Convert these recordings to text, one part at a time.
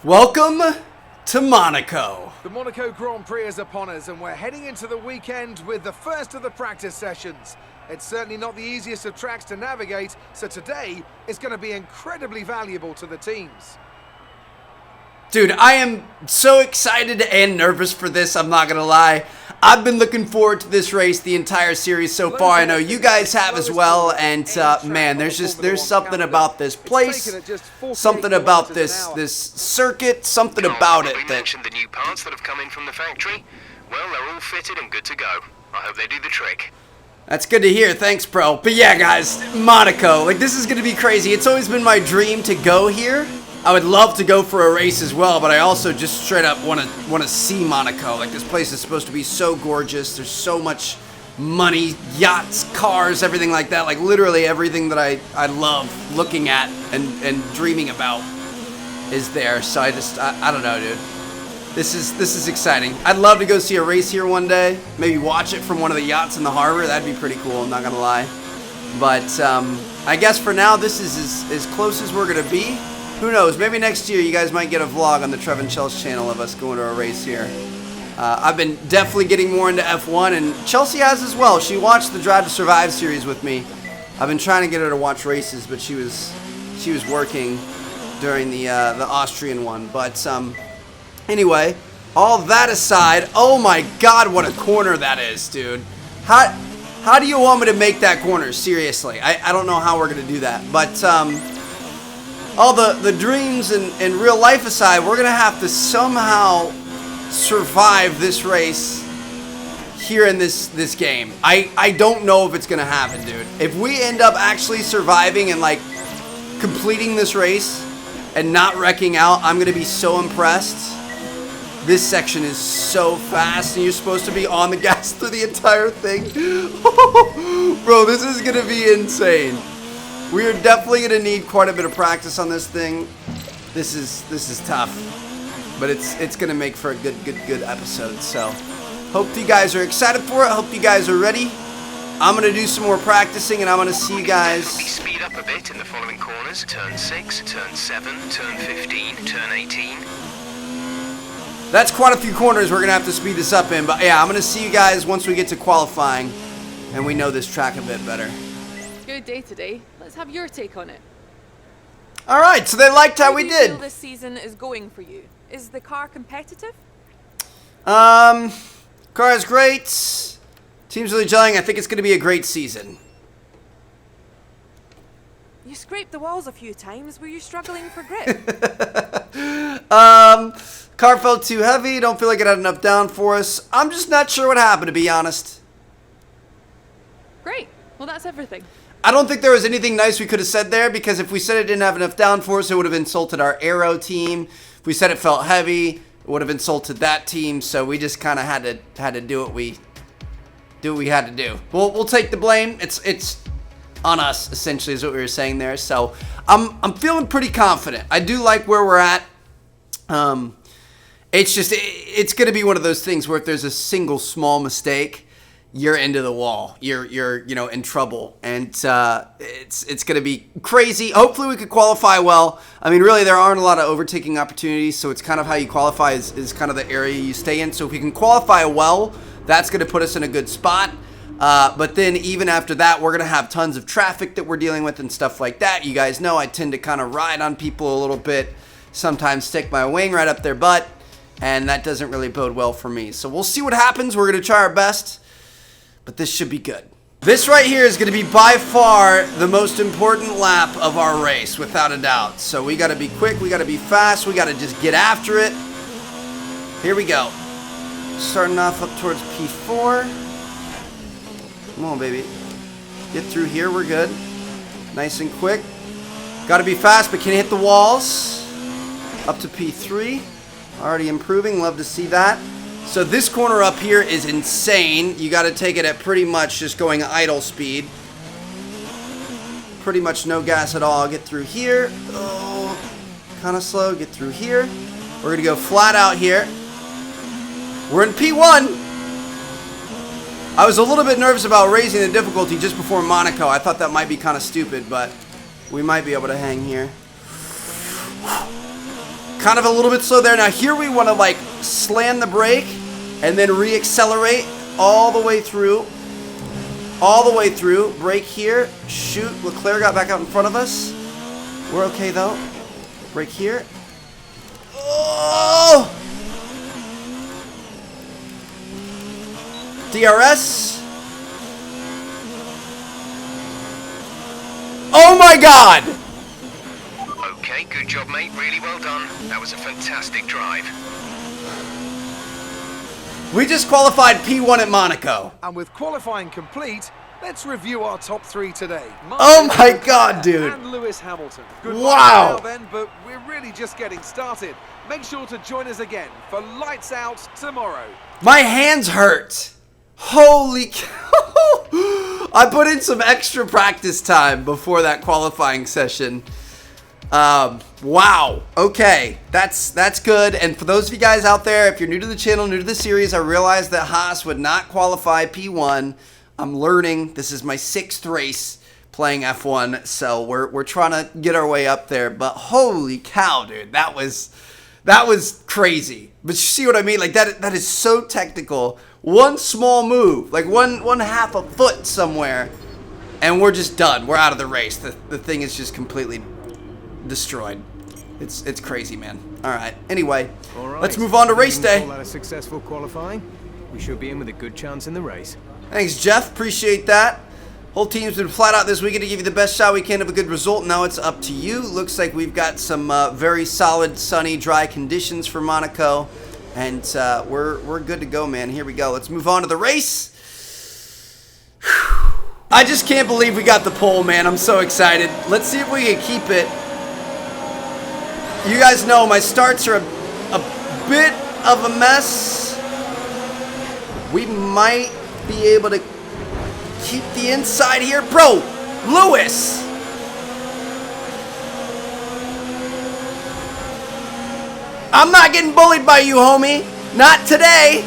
Welcome to Monaco. The Monaco Grand Prix is upon us and we're heading into the weekend with the first of the practice sessions. It's certainly not the easiest of tracks to navigate, so today is going to be incredibly valuable to the teams. Dude, I am so excited and nervous for this, I'm not going to lie. I've been looking forward to this race the entire series so far. I know you guys have as well, and man, there's something about this place, something about this circuit, something about it We that... mentioned the new parts that have come in from the factory. Well, they're all fitted and good to go. I hope they do the trick. That's good to hear, thanks bro. But yeah guys, Monaco, like this is going to be crazy. It's always been my dream to go here. I would love to go for a race as well, but I also just straight up want to see Monaco. Like this place is supposed to be so gorgeous. There's so much money, yachts, cars, everything like that. Like literally everything that I love looking at and dreaming about is there. So I don't know, dude. This is exciting. I'd love to go see a race here one day. Maybe watch it from one of the yachts in the harbor. That'd be pretty cool, I'm not gonna lie. But I guess for now this is as close as we're gonna be. Who knows? Maybe next year you guys might get a vlog on the Trev and Chelsea channel of us going to a race here. I've been definitely getting more into F1, and Chelsea has as well. She watched the Drive to Survive series with me. I've been trying to get her to watch races, but she was working during the Austrian one. But anyway, all that aside, oh my God, what a corner that is, dude. How do you want me to make that corner? Seriously, I don't know how we're gonna do that, but all the dreams and real life aside, we're gonna have to somehow survive this race here in this game. I don't know if it's gonna happen, dude. If we end up actually surviving and like completing this race and not wrecking out, I'm gonna be so impressed. This section is so fast and you're supposed to be on the gas through the entire thing. Bro, this is gonna be insane. We are definitely going to need quite a bit of practice on this thing. This is tough, but it's going to make for a good episode. So, hope you guys are excited for it. Hope you guys are ready. I'm going to do some more practicing, and I'm going to see you guys. Definitely speed up a bit in the following corners. Turn 6, turn 7, turn 15, turn 18. That's quite a few corners we're going to have to speed this up in. But yeah, I'm going to see you guys once we get to qualifying, and we know this track a bit better. Good day today. Let's have your take on it. All right, so they liked how we do you feel did. this season is going for you? Is the car competitive? Car is great. Team's really gelling. I think it's going to be a great season. You scraped the walls a few times. Were you struggling for grip? Car felt too heavy. Don't feel like it had enough downforce. I'm just not sure what happened, to be honest. Great. Well, that's everything. I don't think there was anything nice we could have said there, because if we said it didn't have enough downforce, it would have insulted our aero team. If we said it felt heavy, it would have insulted that team. So we just kind of had to do what we had to do. We'll take the blame. It's on us, essentially, is what we were saying there. So I'm feeling pretty confident. I do like where we're at. It's going to be one of those things where if there's a single small mistake, you're into the wall. You're in trouble, and it's gonna be crazy. Hopefully, we could qualify well. I mean, really, there aren't a lot of overtaking opportunities, so it's kind of how you qualify is kind of the area you stay in. So if we can qualify well, that's gonna put us in a good spot. But then even after that, we're gonna have tons of traffic that we're dealing with and stuff like that. You guys know I tend to kind of ride on people a little bit, sometimes stick my wing right up their butt, and that doesn't really bode well for me. So we'll see what happens. We're gonna try our best. But this should be good. This right here is going to be by far the most important lap of our race, without a doubt. So we got to be quick, we got to be fast, we got to just get after it. Here we go. Starting off up towards P4. Come on, baby. Get through here, we're good. Nice and quick. Got to be fast, but can hit the walls. Up to P3. Already improving, love to see that. So this corner up here is insane. You got to take it at pretty much just going idle speed. Pretty much no gas at all. Get through here. Oh, kind of slow. Get through here. We're going to go flat out here. We're in P1. I was a little bit nervous about raising the difficulty just before Monaco. I thought that might be kind of stupid, but we might be able to hang here. kind of a little bit slow there. Now here we want to like slam the brake and then re-accelerate all the way through. All the way through. Brake here. Shoot. Leclerc got back out in front of us. We're okay though. Brake here. Oh! DRS. Oh my God! Okay, good job, mate. Really well done. That was a fantastic drive. We just qualified P1 at Monaco. And with qualifying complete, let's review our top 3 today. Oh my God, dude. And Lewis Hamilton. Good Wow. luck now then, but we're really just getting started. Make sure to join us again for Lights Out tomorrow. My hands hurt. Holy cow. I put in some extra practice time before that qualifying session. Wow. Okay. That's good. And for those of you guys out there, if you're new to the channel, new to the series, I realized that Haas would not qualify P1. I'm learning. This is my 6th race playing F1, so we're trying to get our way up there. But holy cow, dude, that was crazy. But you see what I mean? Like that is so technical. One small move, like one half a foot somewhere, and we're just done. We're out of the race. The thing is just completely destroyed. It's crazy, man. All right. Anyway, let's move on to race day. Call that a successful qualifying. We should be in with a good chance in the race. Thanks, Jeff. Appreciate that. Whole team's been flat out this weekend to give you the best shot we can of a good result. Now it's up to you. Looks like we've got some very solid, sunny, dry conditions for Monaco. And we're good to go, man. Here we go. Let's move on to the race. I just can't believe we got the pole, man. I'm so excited. Let's see if we can keep it. You guys know my starts are a bit of a mess. We might be able to keep the inside here. Bro, Lewis. I'm not getting bullied by you, homie. Not today.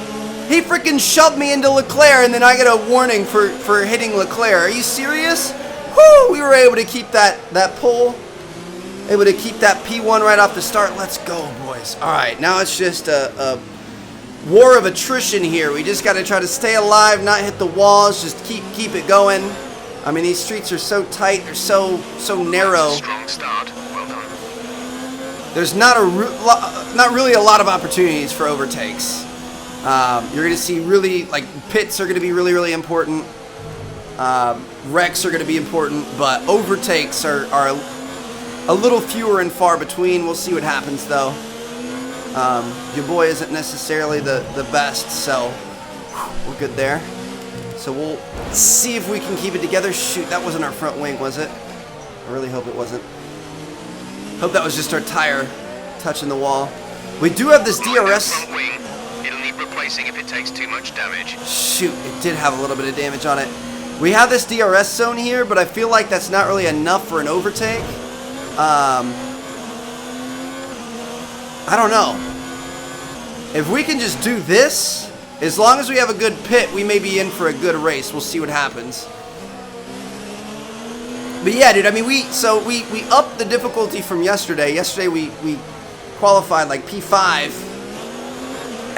He freaking shoved me into Leclerc, and then I get a warning for hitting Leclerc. Are you serious? Whoo! We were able to keep that pole. Able to keep that P1 right off the start. Let's go, boys. All right, now it's just a war of attrition here. We just got to try to stay alive, not hit the walls, just keep it going. I mean, these streets are so tight. They're so narrow. Strong start. Well done. There's not really a lot of opportunities for overtakes. You're going to see really, like, pits are going to be really important. Wrecks are going to be important, but overtakes are a little fewer and far between. We'll see what happens, though. Your boy isn't necessarily the best, so we're good there. So we'll see if we can keep it together. Shoot, that wasn't our front wing, was it? I really hope it wasn't. Hope that was just our tire touching the wall. We do have this Mind that DRS. front wing. It'll need replacing if it takes too much damage. Shoot, it did have a little bit of damage on it. We have this DRS zone here, but I feel like that's not really enough for an overtake. I don't know. If we can just do this, as long as we have a good pit, we may be in for a good race. We'll see what happens. But yeah, dude, I mean, we upped the difficulty from yesterday. Yesterday we qualified like P5,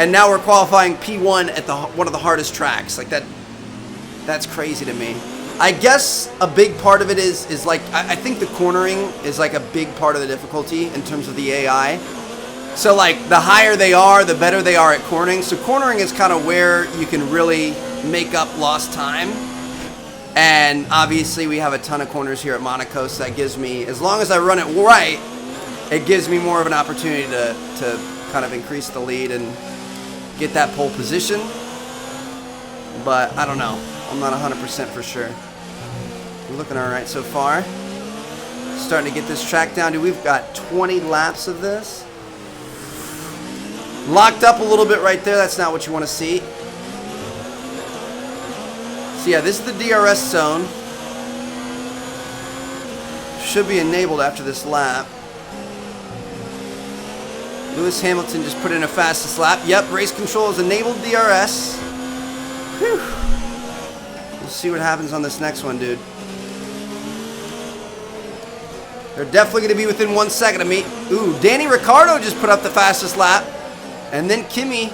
and now we're qualifying P1 at one of the hardest tracks. Like that's crazy to me. I guess a big part of it is like, I think the cornering is like a big part of the difficulty in terms of the AI. So like the higher they are, the better they are at cornering. So cornering is kind of where you can really make up lost time. And obviously we have a ton of corners here at Monaco, so that gives me, as long as I run it right, it gives me more of an opportunity to kind of increase the lead and get that pole position. But I don't know. I'm not 100% for sure. We're looking all right so far. Starting to get this track down. Dude, we've got 20 laps of this. Locked up a little bit right there. That's not what you want to see. So yeah, this is the DRS zone. Should be enabled after this lap. Lewis Hamilton just put in a fastest lap. Yep, race control is enabled DRS. Whew. We'll see what happens on this next one, dude. They're definitely going to be within 1 second of me. Ooh, Danny Ricciardo just put up the fastest lap. And then Kimi.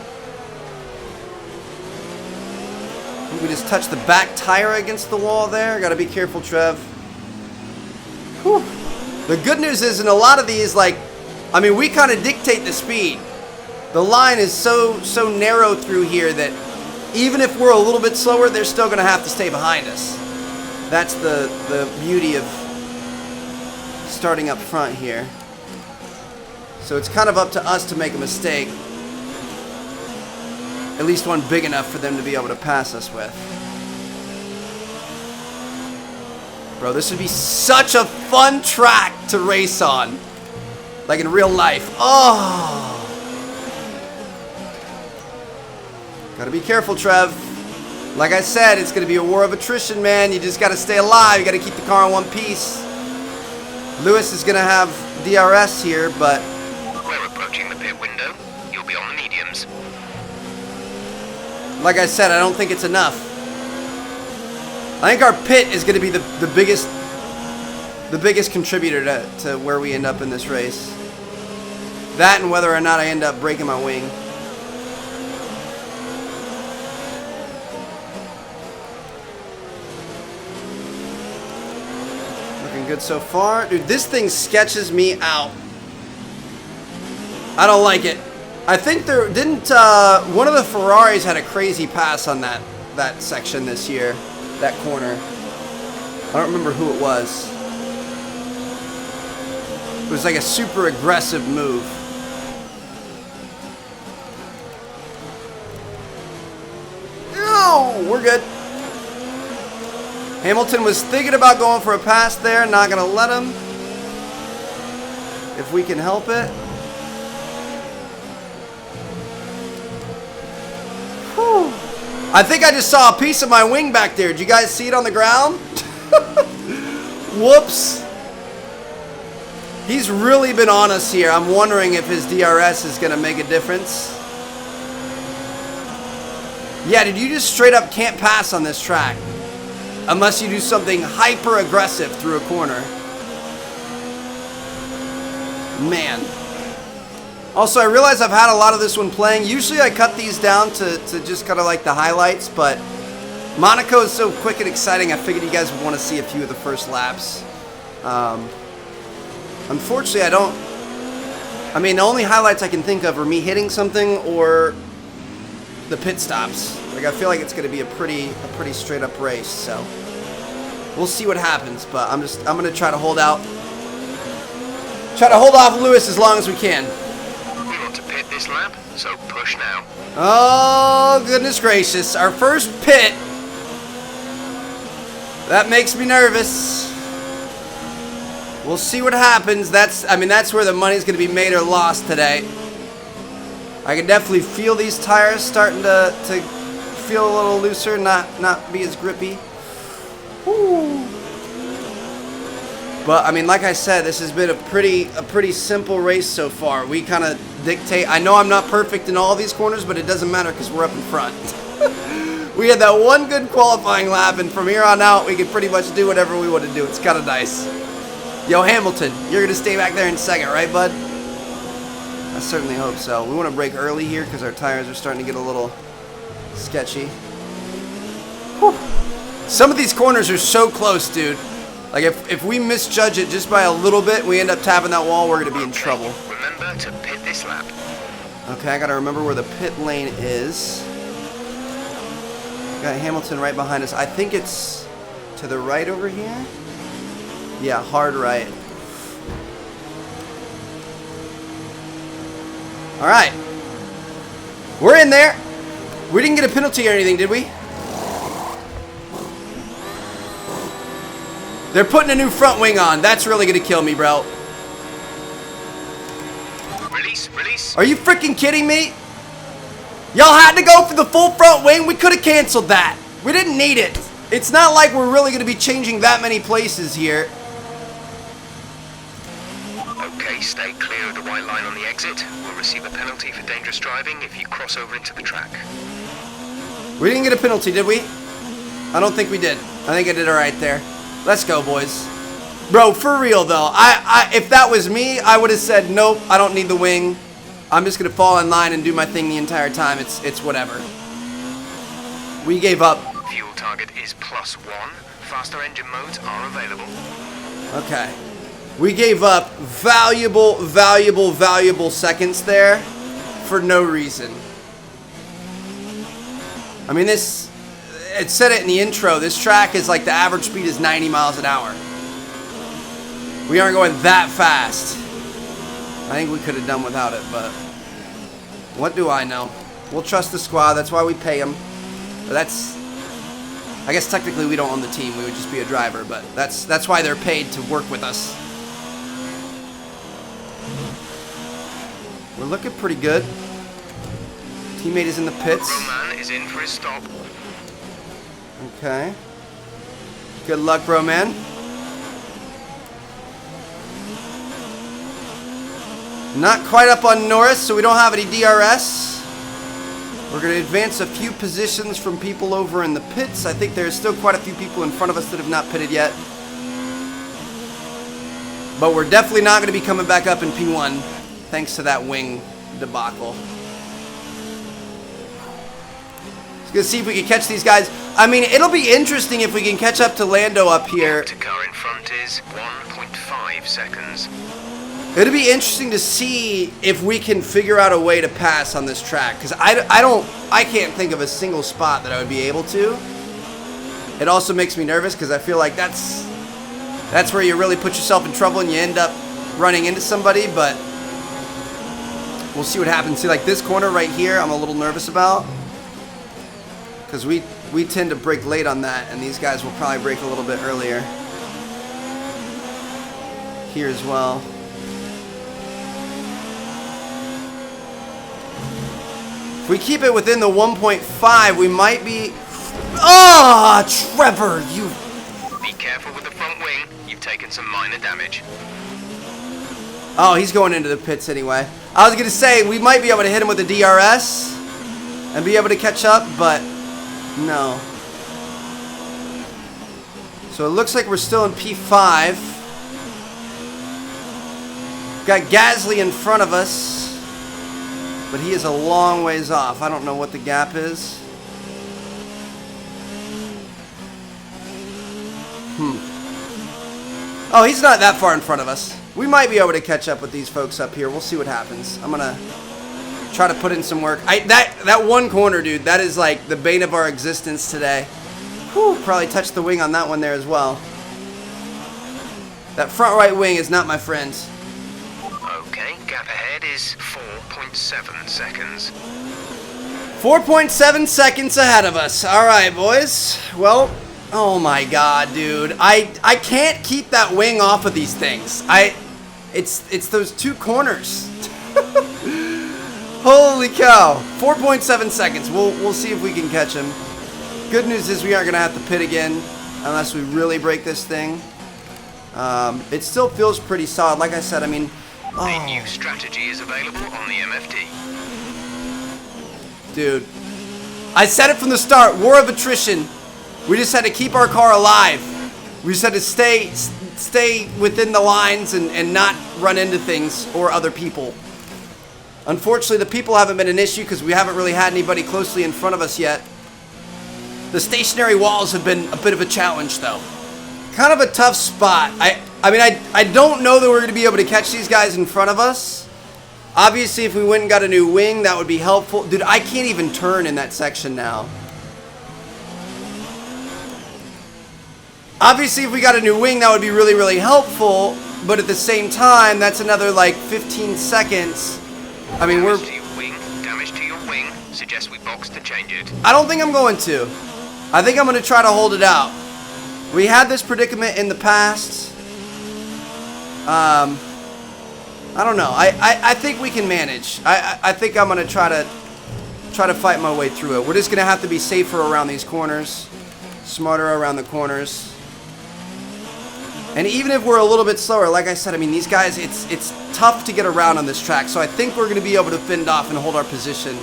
We just touched the back tire against the wall there. Got to be careful, Trev. Whew. The good news is in a lot of these, like, I mean, we kind of dictate the speed. The line is so narrow through here that even if we're a little bit slower, they're still going to have to stay behind us. That's the beauty of starting up front here. So it's kind of up to us to make a mistake. At least one big enough for them to be able to pass us with. Bro, this would be such a fun track to race on. Like in real life. Oh! Gotta be careful, Trev. Like I said, it's gonna be a war of attrition, man. You just gotta stay alive. You gotta keep the car in one piece. Lewis is gonna have DRS here, but... We're approaching the pit window. You'll be on the mediums. Like I said, I don't think it's enough. I think our pit is gonna be the biggest contributor to where we end up in this race. That and whether or not I end up breaking my wing. Good so far. Dude, this thing sketches me out. I don't like it. I think there didn't one of the Ferraris had a crazy pass on that section this year, that corner. I don't remember who it was. It was like a super aggressive move. No, we're good. Hamilton was thinking about going for a pass there. Not going to let him. If we can help it. Whew. I think I just saw a piece of my wing back there. Did you guys see it on the ground? Whoops. He's really been on us here. I'm wondering if his DRS is going to make a difference. Yeah, dude, you just straight up can't pass on this track. Unless you do something hyper aggressive through a corner. Man. Also, I realize I've had a lot of this one playing. Usually I cut these down to just kind of like the highlights, but Monaco is so quick and exciting, I figured you guys would want to see a few of the first laps. Unfortunately, I don't... I mean, the only highlights I can think of are me hitting something or the pit stops. Like, I feel like it's going to be a pretty straight up race, so we'll see what happens, but I'm going to try to hold out. Try to hold off Lewis as long as we can. We want to pit this lap, so push now. Oh, goodness gracious. Our first pit. That makes me nervous. We'll see what happens. That's where the money's going to be made or lost today. I can definitely feel these tires starting to feel a little looser, not be as grippy. Whew. But I mean, like I said, this has been a pretty simple race so far. We kind of dictate. I know I'm not perfect in all these corners, but it doesn't matter because we're up in front. We had that one good qualifying lap, and from here on out, we can pretty much do whatever we want to do. It's kind of nice. Yo, Hamilton, you're gonna stay back there in second, right, bud? I certainly hope so. We want to brake early here because our tires are starting to get a little sketchy. Whew. Some of these corners are so close, dude. Like, if we misjudge it just by a little bit, we end up tapping that wall, we're going to be in trouble. Remember to pit this lap. Okay, I got to remember where the pit lane is. Got Hamilton right behind us. I think it's to the right over here. Yeah, hard right. All right. We're in there. We didn't get a penalty or anything, did we? They're putting a new front wing on. That's really going to kill me, bro. Release. Are you freaking kidding me? Y'all had to go for the full front wing? We could have canceled that. We didn't need it. It's not like we're really going to be changing that many places here. Okay, stay clear of the white line on the exit. We'll receive a penalty for dangerous driving if you cross over into the track. We didn't get a penalty, did we? I don't think we did. I think I did all right there. Let's go, boys. Bro, for real though, if that was me, I would have said, nope, I don't need the wing. I'm just gonna fall in line and do my thing the entire time. It's whatever. We gave up. Fuel target is +1. Faster engine modes are available. Okay. We gave up valuable seconds there for no reason. I mean, it said it in the intro. This track is like the average speed is 90 miles an hour. We aren't going that fast. I think we could have done without it, but what do I know? We'll trust the squad. That's why we pay them. But I guess technically we don't own the team. We would just be a driver, but that's why they're paid to work with us. We're looking pretty good. Teammate is in the pits. Roman is in for his stop. Okay. Good luck, bro, man. Not quite up on Norris, so we don't have any DRS. We're going to advance a few positions from people over in the pits. I think there's still quite a few people in front of us that have not pitted yet. But we're definitely not going to be coming back up in P1 thanks to that wing debacle. Let's go see if we can catch these guys. I mean, it'll be interesting if we can catch up to Lando up here. The car in front is 1.5 seconds. It'll be interesting to see if we can figure out a way to pass on this track, because I can't think of a single spot that I would be able to. It also makes me nervous because I feel like that's where you really put yourself in trouble and you end up running into somebody, but we'll see what happens. See, like this corner right here, I'm a little nervous about, because we tend to brake late on that, and these guys will probably brake a little bit earlier. Here as well. If we keep it within the 1.5, we might be... Oh, Trevor, you... Be careful with the front wing. You've taken some minor damage. Oh, he's going into the pits anyway. I was going to say, we might be able to hit him with a DRS and be able to catch up, but no. So it looks like we're still in P5. Got Gasly in front of us. But he is a long ways off. I don't know what the gap is. Oh, he's not that far in front of us. We might be able to catch up with these folks up here. We'll see what happens. I'm gonna try to put in some work. That one corner, dude, that is like the bane of our existence today. Whew, probably touched the wing on that one there as well. That front right wing is not my friend. Okay, gap ahead is 4.7 seconds. 4.7 seconds ahead of us. All right, boys. Well, oh my God, dude. I can't keep that wing off of these things. It's those two corners. Holy cow. 4.7 seconds. We'll see if we can catch him. Good news is we aren't gonna have to pit again unless we really break this thing. It still feels pretty solid. Like I said, I mean, A new strategy is available on the MFD. dude, I said it from the start. War of attrition. We just had to keep our car alive. We just had to stay within the lines and not run into things or other people. Unfortunately, the people haven't been an issue because we haven't really had anybody closely in front of us yet. The stationary walls have been a bit of a challenge, though. Kind of a tough spot. I mean, I don't know that we're going to be able to catch these guys in front of us. Obviously, if we went and got a new wing, that would be helpful. Dude, I can't even turn in that section now. Obviously, if we got a new wing, that would be really, really helpful. But at the same time, that's another, like, 15 seconds. I mean, Damage to your wing. Suggest we box to change it. I don't think I'm going to. I think I'm going to try to hold it out. We had this predicament in the past. I don't know. I think we can manage. I think I'm going to try to fight my way through it. We're just going to have to be safer around these corners. Smarter around the corners. And even if we're a little bit slower, like I said, I mean, these guys, it's tough to get around on this track. So I think we're going to be able to fend off and hold our position.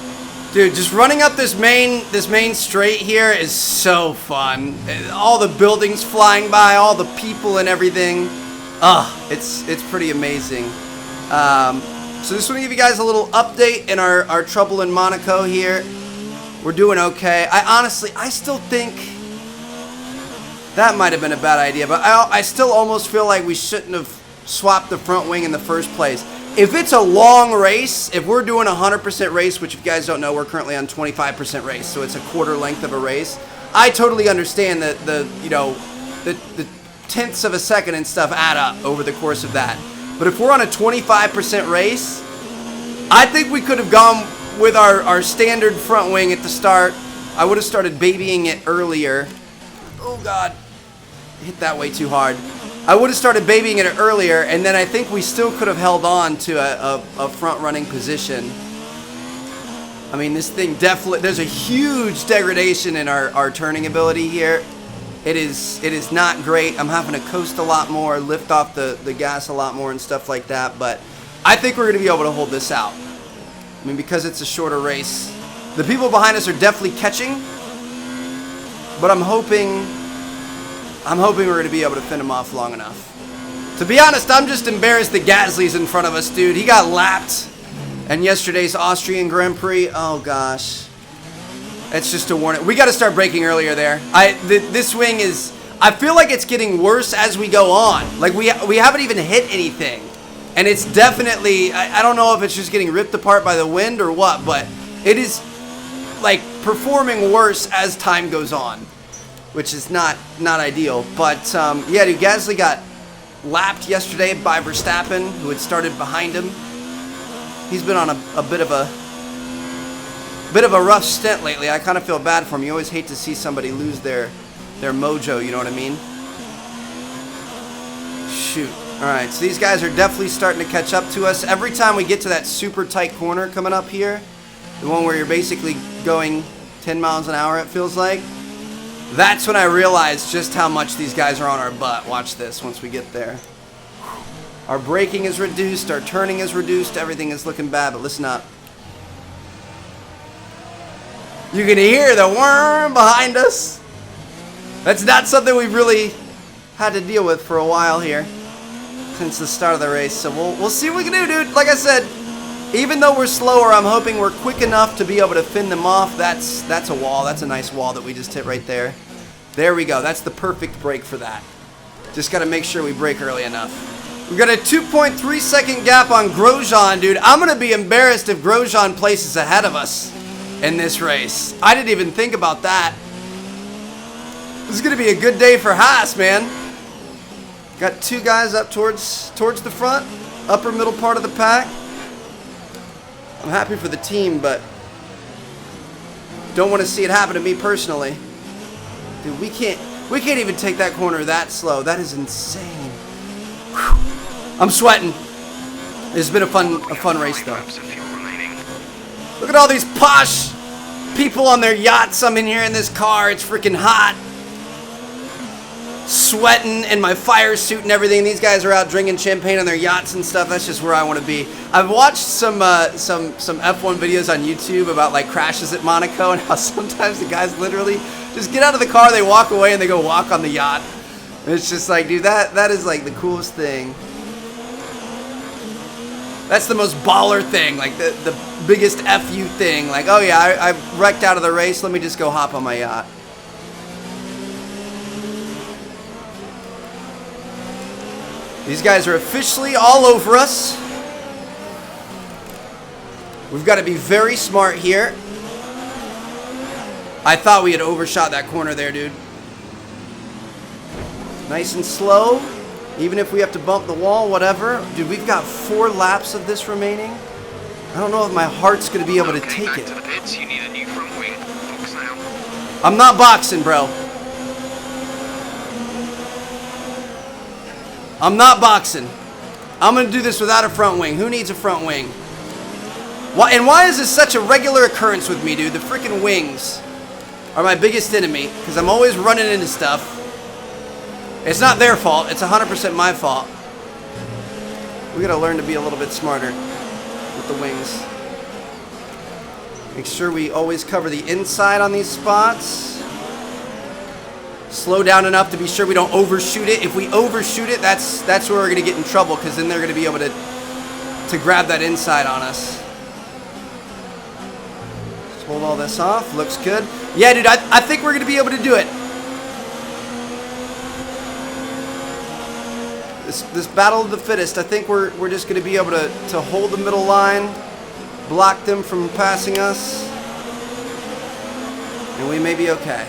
Dude, just running up this main straight here is so fun. All the buildings flying by, all the people and everything. It's pretty amazing. So just want to give you guys a little update in our trouble in Monaco here. We're doing okay. I still think that might have been a bad idea, but I still almost feel like we shouldn't have swapped the front wing in the first place. If it's a long race, if we're doing a 100% race, which if you guys don't know, we're currently on 25% race, so it's a quarter length of a race. I totally understand that the tenths of a second and stuff add up over the course of that. But if we're on a 25% race, I think we could have gone with our standard front wing at the start. I would have started babying it earlier. Oh God, hit that way too hard. I would have started babying it earlier, and then I think we still could have held on to a front running position. I mean, this thing definitely, there's a huge degradation in our turning ability here. It is not great. I'm having to coast a lot more, lift off the gas a lot more and stuff like that, but I think we're going to be able to hold this out. I mean, because it's a shorter race. The people behind us are definitely catching, but I'm hoping we're going to be able to fend him off long enough. To be honest, I'm just embarrassed that Gasly's in front of us, dude. He got lapped in yesterday's Austrian Grand Prix. Oh, gosh. It's just a warning. We got to start braking earlier there. This wing is... I feel like it's getting worse as we go on. Like, we haven't even hit anything. And it's definitely... I don't know if it's just getting ripped apart by the wind or what, but it is, like, performing worse as time goes on, which is not ideal. But, yeah, dude, Gasly got lapped yesterday by Verstappen, who had started behind him. He's been on a bit of a rough stint lately. I kind of feel bad for him. You always hate to see somebody lose their mojo, you know what I mean? Shoot. Alright, so these guys are definitely starting to catch up to us. Every time we get to that super tight corner coming up here, the one where you're basically going 10 miles an hour, it feels like, that's when I realize just how much these guys are on our butt. Watch this once we get there. Our braking is reduced, our turning is reduced, everything is looking bad, but listen up. You can hear the worm behind us. That's not something we've really had to deal with for a while here since the start of the race. So we'll see what we can do, dude. Like I said, even though we're slower, I'm hoping we're quick enough to be able to fend them off. That's a wall. That's a nice wall that we just hit right there. There we go. That's the perfect brake for that. Just got to make sure we brake early enough. We've got a 2.3 second gap on Grosjean, dude. I'm going to be embarrassed if Grosjean places ahead of us in this race. I didn't even think about that. This is going to be a good day for Haas, man. Got two guys up towards the front, upper middle part of the pack. I'm happy for the team, but don't want to see it happen to me personally. Dude, we can't even take that corner that slow. That is insane. Whew. I'm sweating. It's been a fun race though. Look at all these posh people on their yachts. I'm in here in this car. It's freaking hot. Sweating in my fire suit and everything. These guys are out drinking champagne on their yachts and stuff. That's just where I want to be. I've watched some F1 videos on YouTube about like crashes at Monaco and how sometimes the guys literally just get out of the car, they walk away, and they go walk on the yacht. And it's just like, dude, that is like the coolest thing. That's the most baller thing, like the biggest FU thing. Like, oh yeah, I wrecked out of the race. Let me just go hop on my yacht. These guys are officially all over us. We've got to be very smart here. I thought we had overshot that corner there, dude. Nice and slow. Even if we have to bump the wall, whatever. Dude, we've got 4 laps of this remaining. I don't know if my heart's going to be able to take it. To the pits, you need a new front wing. Focus now. I'm not boxing, bro. I'm not boxing. I'm going to do this without a front wing. Who needs a front wing? Why is this such a regular occurrence with me, dude? The freaking wings are my biggest enemy because I'm always running into stuff. It's not their fault. It's 100% my fault. We got to learn to be a little bit smarter with the wings. Make sure we always cover the inside on these spots. slow down enough to be sure we don't overshoot it. If we overshoot it, that's where we're going to get in trouble, because then they're going to be able to grab that inside on us. Let's hold all this off. Looks good. Yeah, dude, I think we're going to be able to do it. This battle of the fittest, I think we're just going to be able to hold the middle line, block them from passing us, and we may be okay.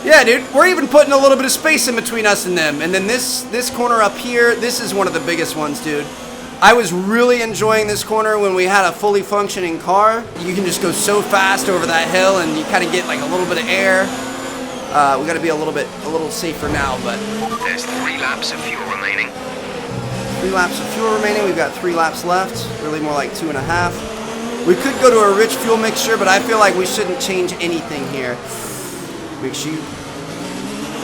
Yeah, dude, we're even putting a little bit of space in between us and them. And then this corner up here, this is one of the biggest ones, dude. I was really enjoying this corner when we had a fully functioning car. You can just go so fast over that hill, and you kind of get like a little bit of air. We got to be a little safer now, but There's 3 laps of fuel remaining. 3 laps of fuel remaining. We've got 3 laps left. Really more like 2.5. We could go to a rich fuel mixture, but I feel like we shouldn't change anything here. Make sure you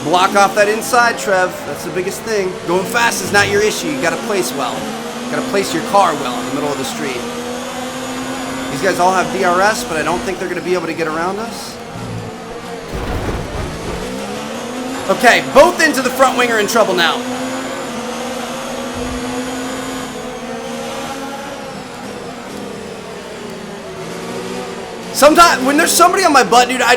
block off that inside, Trev. That's the biggest thing. Going fast is not your issue. You got to place well. You got to place your car well in the middle of the street. These guys all have DRS, but I don't think they're going to be able to get around us. Okay, both ends of the front wing are in trouble now. Sometimes, when there's somebody on my butt, dude, I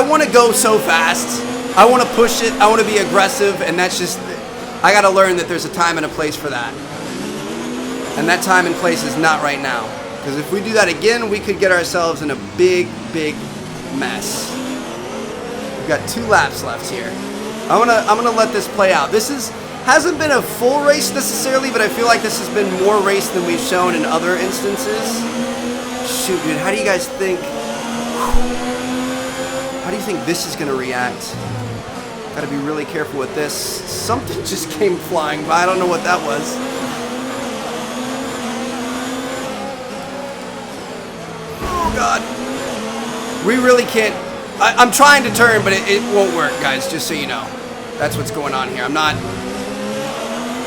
want to go so fast. I want to push it. I want to be aggressive, and that's just, I got to learn that there's a time and a place for that. And that time and place is not right now. Because if we do that again, we could get ourselves in a big, big mess. We've got 2 laps left here. I'm gonna let this play out. This hasn't been a full race necessarily, but I feel like this has been more race than we've shown in other instances. Shoot, dude, how do you guys think? How do you think this is gonna react? Gotta be really careful with this. Something just came flying by. I don't know what that was. Oh God. We really can't. I'm trying to turn, but it won't work, guys, just so you know. That's what's going on here. I'm not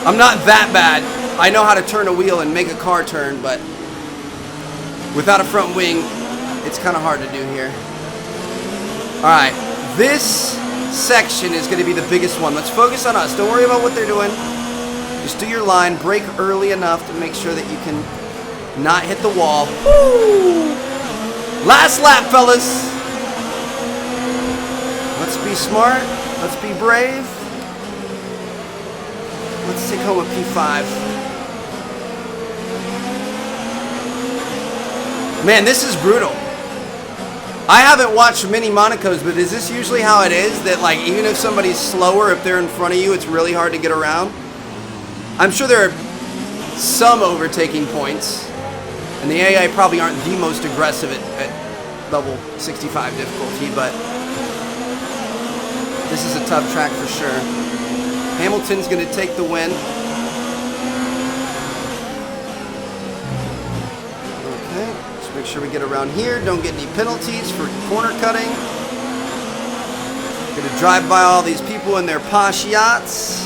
that bad. I know how to turn a wheel and make a car turn, but without a front wing, it's kind of hard to do here. All right, this section is going to be the biggest one. Let's focus on us. Don't worry about what they're doing. Just do your line. Brake early enough to make sure that you can not hit the wall. Woo! Last lap, fellas. Let's be smart. Let's be brave. Let's take home a P5. Man, this is brutal. I haven't watched many Monacos, but is this usually how it is? That like even if somebody's slower, if they're in front of you, it's really hard to get around? I'm sure there are some overtaking points. And the AI probably aren't the most aggressive at level 65 difficulty, but this is a tough track for sure. Hamilton's going to take the win. Okay, let's make sure we get around here. Don't get any penalties for corner cutting. Going to drive by all these people in their posh yachts.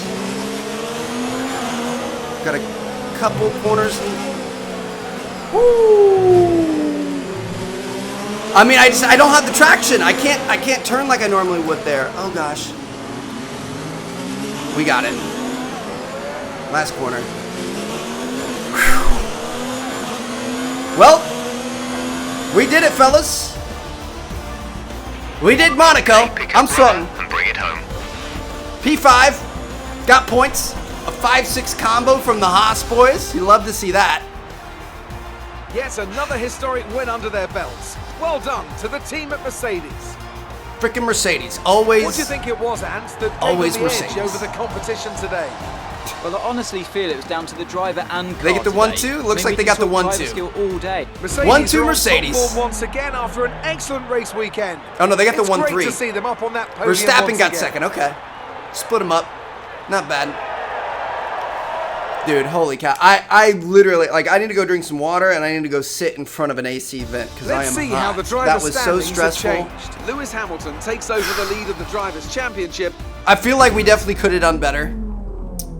Got a couple corners. Woo! I mean, I don't have the traction. I can't turn like I normally would there. Oh gosh. We got it. Last corner. Whew. Well, we did it, fellas. We did Monaco. I'm sweating. And bring it home. P5. Got points. A 5-6 combo from the Haas boys. You love to see that. Yet another historic win under their belts. Well done to the team at Mercedes. Frickin' Mercedes. Always. What do you think it was, Ant, that always gave them the Mercedes. edge over the competition today? Well, I honestly feel it was down to the driver and car They get the today. 1-2? Looks I like mean, they we got the can talk 1-2. driver skill all day. Mercedes 1-2 are on top Mercedes. form once again after an excellent race weekend. Oh no, they got the It's 1-3. great to see them up on that podium Verstappen once got again. second. Okay. Split them up. Not bad. Dude, holy cow. I literally, like, I need to go drink some water and I need to go sit in front of an AC vent because I am Let's see hot. how the driver's That was so standings have stressful. changed. Lewis Hamilton takes over the lead of the Drivers' Championship. I feel like we definitely could have done better.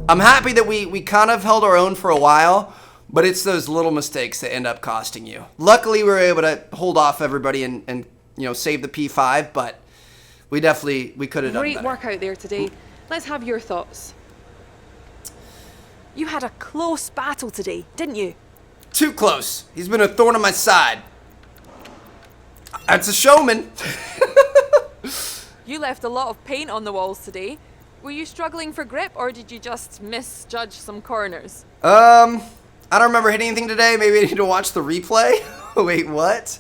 I'm happy that we kind of held our own for a while, but it's those little mistakes that end up costing you. Luckily, we were able to hold off everybody and you know, save the P5, but We could have done Great better. work out there today. Let's have your thoughts. You had a close battle today, didn't you? Too close. He's been a thorn in my side. That's a showman. You left a lot of paint on the walls today. Were you struggling for grip, or did you just misjudge some corners? I don't remember hitting anything today. Maybe I need to watch the replay. Wait, what?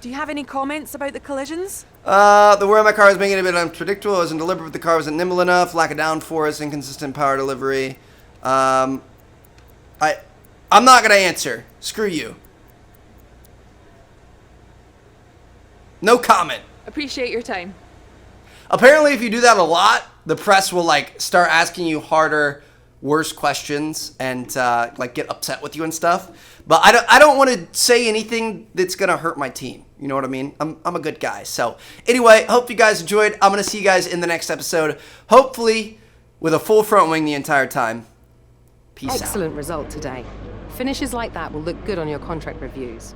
Do you have any comments about the collisions? The wear of my car was making it a bit unpredictable. I wasn't deliberate. The car wasn't nimble enough. Lack of downforce, inconsistent power delivery. I'm not gonna answer. Screw you. No comment. Appreciate your time. Apparently, if you do that a lot, the press will like start asking you harder, worse questions and like get upset with you and stuff. But I don't want to say anything that's gonna hurt my team. You know what I mean? I'm a good guy. So anyway, hope you guys enjoyed. I'm gonna see you guys in the next episode. Hopefully, with a full front wing the entire time. Peace out. Excellent result today. Finishes like that will look good on your contract reviews.